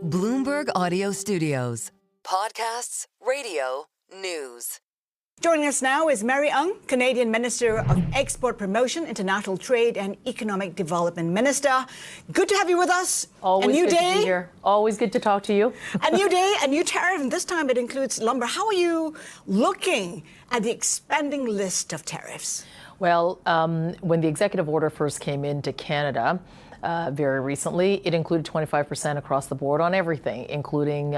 Bloomberg Audio Studios. Podcasts, radio, news. Joining us now is Mary Ng, Canadian Minister of Export Promotion, International Trade and Economic Development Minister. Good to have you with us. Always a new good day. to be here. Always good to talk to you. A new day, a new tariff, and this time it includes lumber. How are you looking at the expanding list of tariffs? Well, when the executive order first came into Canada, very recently, it included 25% across the board on everything, including,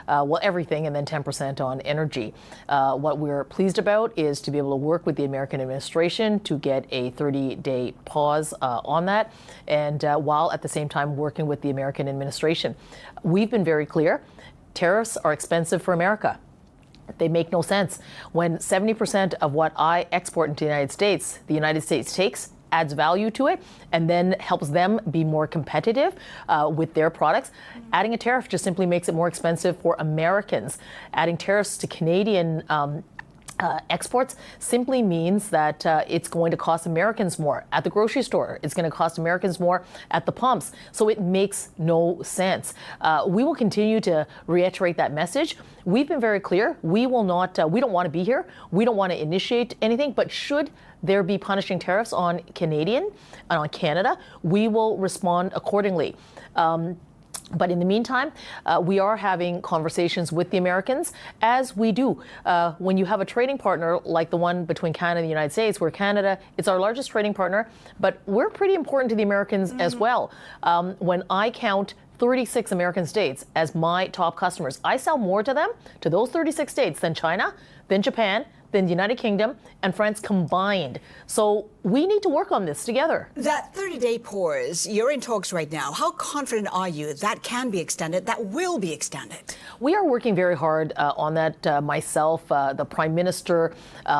everything, and then 10% on energy. What we're pleased about is to be able to work with the American administration to get a 30-day pause on that, and while at the same time working with the American administration. We've been very clear, tariffs are expensive for America. They make no sense. When 70% of what I export into the United States takes, adds value to it, and then helps them be more competitive with their products. Adding a tariff just simply makes it more expensive for Americans. Adding tariffs to Canadian exports simply means that it's going to cost Americans more at the grocery store. It's going to cost Americans more at the pumps. So it makes no sense. We will continue to reiterate that message. We've been very clear. We will not. We don't want to be here. We don't want to initiate anything. But should there be punishing tariffs on Canadian and on Canada, we will respond accordingly. But in the meantime, we are having conversations with the Americans, as we do. When you have a trading partner like the one between Canada and the United States, where Canada is our largest trading partner, but we're pretty important to the Americans as well. When I count 36 American states as my top customers, I sell more to them, to those 36 states, than China, than Japan, than the United Kingdom and France combined. So we need to work on this together. That 30-day pause, you're in talks right now. How confident are you that can be extended, that will be extended? We are working very hard on that, myself, the Prime Minister,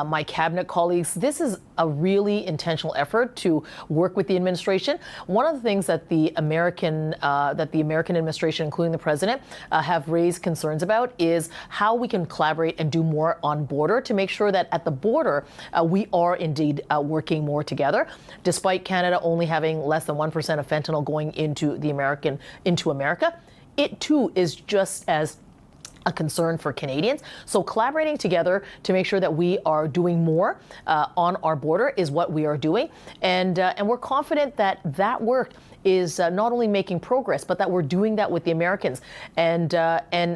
my cabinet colleagues. This is a really intentional effort to work with the administration. One of the things that the American administration, including the President, have raised concerns about is how we can collaborate and do more on border to make sure that at the border we are indeed working more together. Despite Canada only having less than 1% of fentanyl going into America, it too is just as a concern for Canadians. So collaborating together to make sure that we are doing more on our border is what we are doing, and we're confident that that work is not only making progress, but that we're doing that with the Americans, and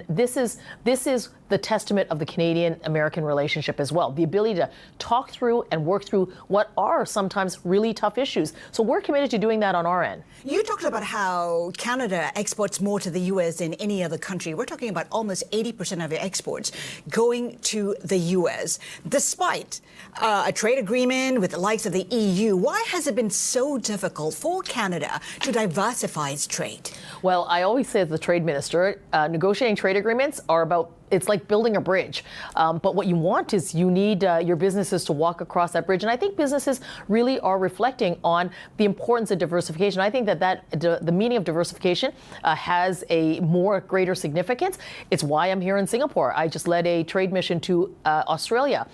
this is the testament of the Canadian-American relationship as well. The ability to talk through and work through what are sometimes really tough issues. So we're committed to doing that on our end. You talked about how Canada exports more to the U.S. than any other country. We're talking about almost 80% of your exports going to the U.S. Despite a trade agreement with the likes of the EU, why has it been so difficult for Canada to diversify its trade? Well, I always say as the trade minister, negotiating trade agreements are about, it's like building a bridge. But what you want is you need your businesses to walk across that bridge. And I think businesses really are reflecting on the importance of diversification. I think that the meaning of diversification has a greater significance. It's why I'm here in Singapore. I just led a trade mission to Australia.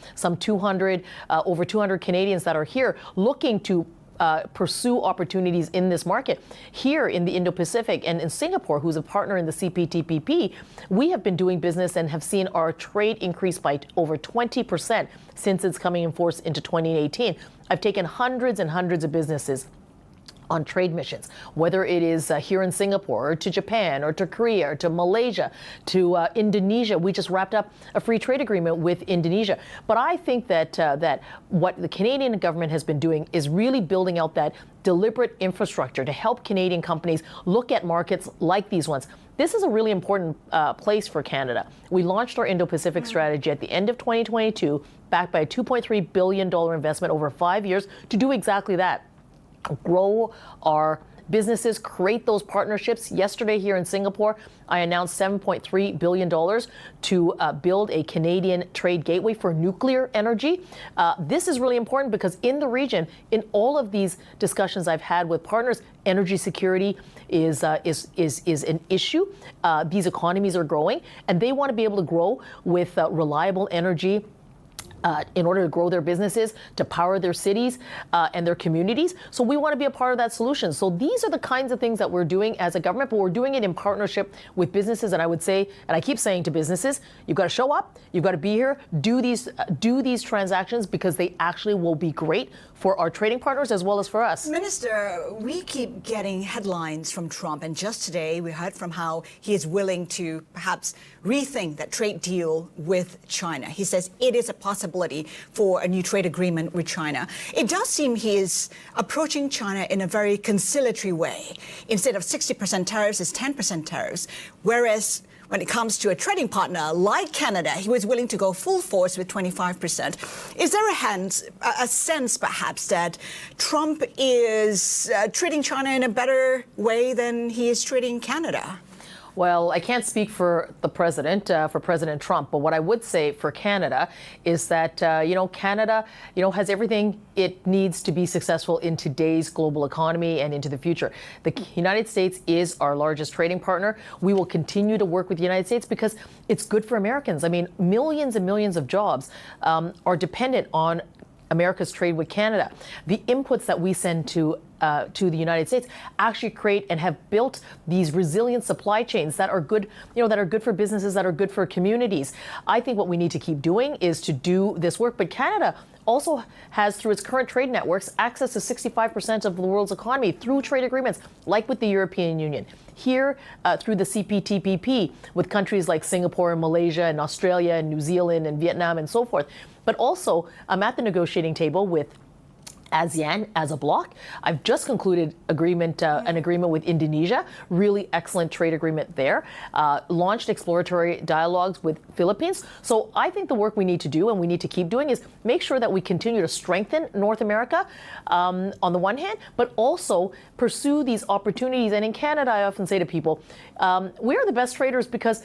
Over 200 Canadians that are here looking to pursue opportunities in this market. Here in the Indo-Pacific and in Singapore, who's a partner in the CPTPP, we have been doing business and have seen our trade increase by over 20% since it's coming in force into 2018. I've taken hundreds and hundreds of businesses on trade missions, whether it is here in Singapore or to Japan or to Korea or to Malaysia, to Indonesia. We just wrapped up a free trade agreement with Indonesia. But I think that what the Canadian government has been doing is really building out that deliberate infrastructure to help Canadian companies look at markets like these ones. This is a really important place for Canada. We launched our Indo-Pacific strategy at the end of 2022, backed by a $2.3 billion investment over 5 years to do exactly that. Grow our businesses, create those partnerships. Yesterday here in Singapore, I announced $7.3 billion to build a Canadian trade gateway for nuclear energy. This is really important because in the region, in all of these discussions I've had with partners, energy security is an issue. These economies are growing, and they want to be able to grow with reliable energy in order to grow their businesses, to power their cities and their communities. So we want to be a part of that solution. So these are the kinds of things that we're doing as a government, but we're doing it in partnership with businesses. And I would say, and I keep saying to businesses, you've got to show up, you've got to be here, do these transactions, because they actually will be great for our trading partners as well as for us. Minister, we keep getting headlines from Trump, and just today we heard from how he is willing to perhaps rethink that trade deal with China. He says it is a possibility for a new trade agreement with China. It does seem he is approaching China in a very conciliatory way. Instead of 60% tariffs, it's 10% tariffs, whereas when it comes to a trading partner like Canada, he was willing to go full force with 25%. Is there a sense, perhaps, that Trump is treating China in a better way than he is treating Canada? Well, I can't speak for the president, for President Trump, but what I would say for Canada is that, Canada, has everything it needs to be successful in today's global economy and into the future. The United States is our largest trading partner. We will continue to work with the United States because it's good for Americans. I mean, millions and millions of jobs are dependent on America's trade with Canada. The inputs that we send to the United States actually create and have built these resilient supply chains that are good, that are good for businesses, that are good for communities. I think what we need to keep doing is to do this work. But Canada also has, through its current trade networks, access to 65% of the world's economy through trade agreements, like with the European Union. Here, through the CPTPP, with countries like Singapore and Malaysia and Australia and New Zealand and Vietnam and so forth. But also, I'm at the negotiating table with ASEAN as a bloc. I've just concluded an agreement with Indonesia, really excellent trade agreement there. Launched exploratory dialogues with Philippines. So I think the work we need to do and we need to keep doing is make sure that we continue to strengthen North America on the one hand, but also pursue these opportunities. And in Canada, I often say to people, we are the best traders because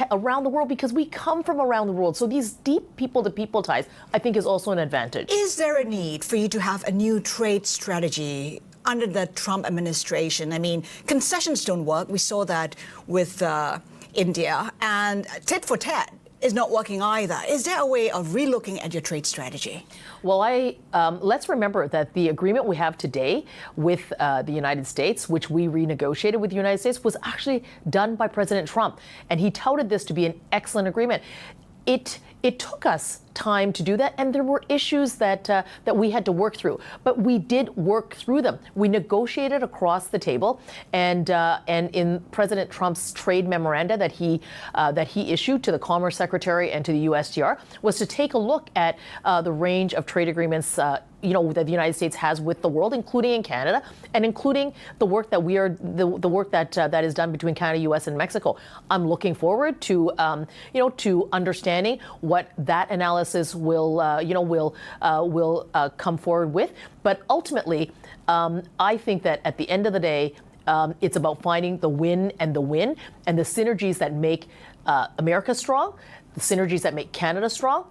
around the world because we come from around the world. So these deep people-to-people ties, I think, is also an advantage. Is there a need for you to have a new trade strategy under the Trump administration? I mean, concessions don't work. We saw that with India, and tit for tat is not working either. Is there a way of relooking at your trade strategy? Well, let's remember that the agreement we have today with the United States, which we renegotiated with the United States, was actually done by President Trump, and he touted this to be an excellent agreement. It took us time to do that, and there were issues that we had to work through, but we did work through them. We negotiated across the table, and in President Trump's trade memoranda that he issued to the Commerce Secretary and to the USTR was to take a look at the range of trade agreements that the United States has with the world, including in Canada, and including the work that the work that is done between Canada, U.S., and Mexico. I'm looking forward to to understanding what that analysis will come forward with. But ultimately, I think that at the end of the day, it's about finding the win and the synergies that make America strong, the synergies that make Canada strong,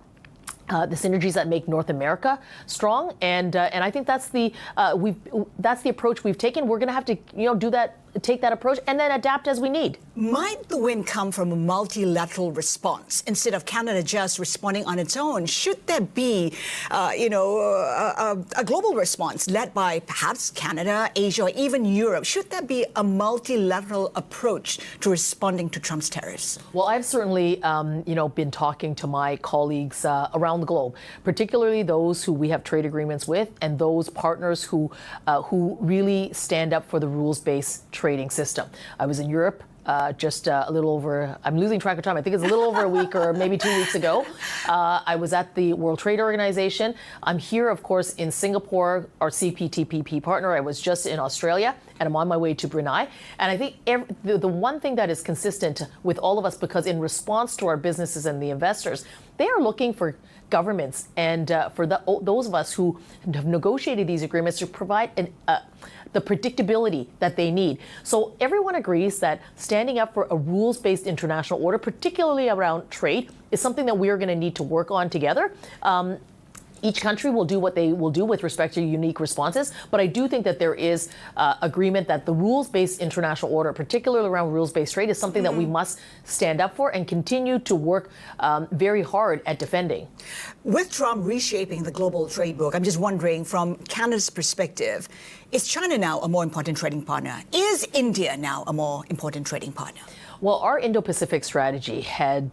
the synergies that make North America strong, and I think that's the approach we've taken. We're going to have to take that approach and then adapt as we need. Might the win come from a multilateral response instead of Canada just responding on its own? Should there be, a global response led by perhaps Canada, Asia, or even Europe? Should there be a multilateral approach to responding to Trump's tariffs? Well, I've certainly, been talking to my colleagues around the globe, particularly those who we have trade agreements with, and those partners who really stand up for the rules-based trading system. I was in Europe just a little over, I'm losing track of time, I think it's a little over a week or maybe 2 weeks ago. I was at the World Trade Organization. I'm here, of course, in Singapore, our CPTPP partner. I was just in Australia, and I'm on my way to Brunei. And I think the one thing that is consistent with all of us, because in response to our businesses and the investors, they are looking for governments and for those of us who have negotiated these agreements to provide the predictability that they need. So everyone agrees that standing up for a rules-based international order, particularly around trade, is something that we are going to need to work on together. Each country will do what they will do with respect to unique responses, but I do think that there is agreement that the rules-based international order, particularly around rules-based trade, is something that we must stand up for and continue to work very hard at defending. With Trump reshaping the global trade book, I'm just wondering, from Canada's perspective, is China now a more important trading partner? Is India now a more important trading partner? Well, our Indo-Pacific strategy had,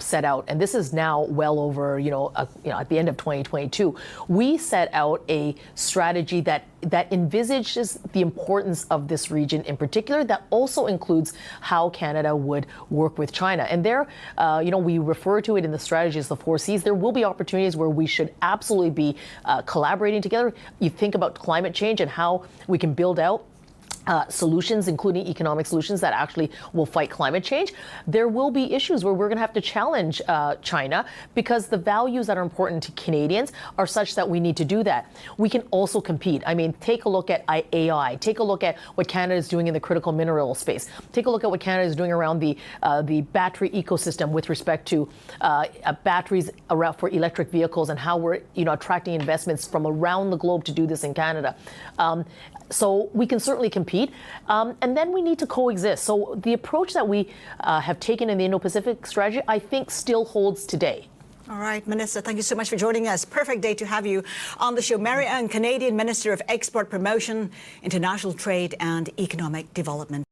set out, and this is now well over, at the end of 2022, we set out a strategy that envisages the importance of this region in particular, that also includes how Canada would work with China. And there, we refer to it in the strategy as the 4 Cs. There will be opportunities where we should absolutely be collaborating together. You think about climate change and how we can build out solutions, including economic solutions that actually will fight climate change. There will be issues where we're going to have to challenge China, because the values that are important to Canadians are such that we need to do that. We can also compete. I mean, take a look at AI. Take a look at what Canada is doing in the critical mineral space. Take a look at what Canada is doing around the battery ecosystem with respect to batteries around for electric vehicles, and how we're attracting investments from around the globe to do this in Canada. So we can certainly compete, and then we need to coexist. So the approach that we have taken in the Indo-Pacific strategy, I think, still holds today. All right, Minister, thank you so much for joining us. Perfect day to have you on the show. Mary Ann, Canadian Minister of Export Promotion, International Trade and Economic Development.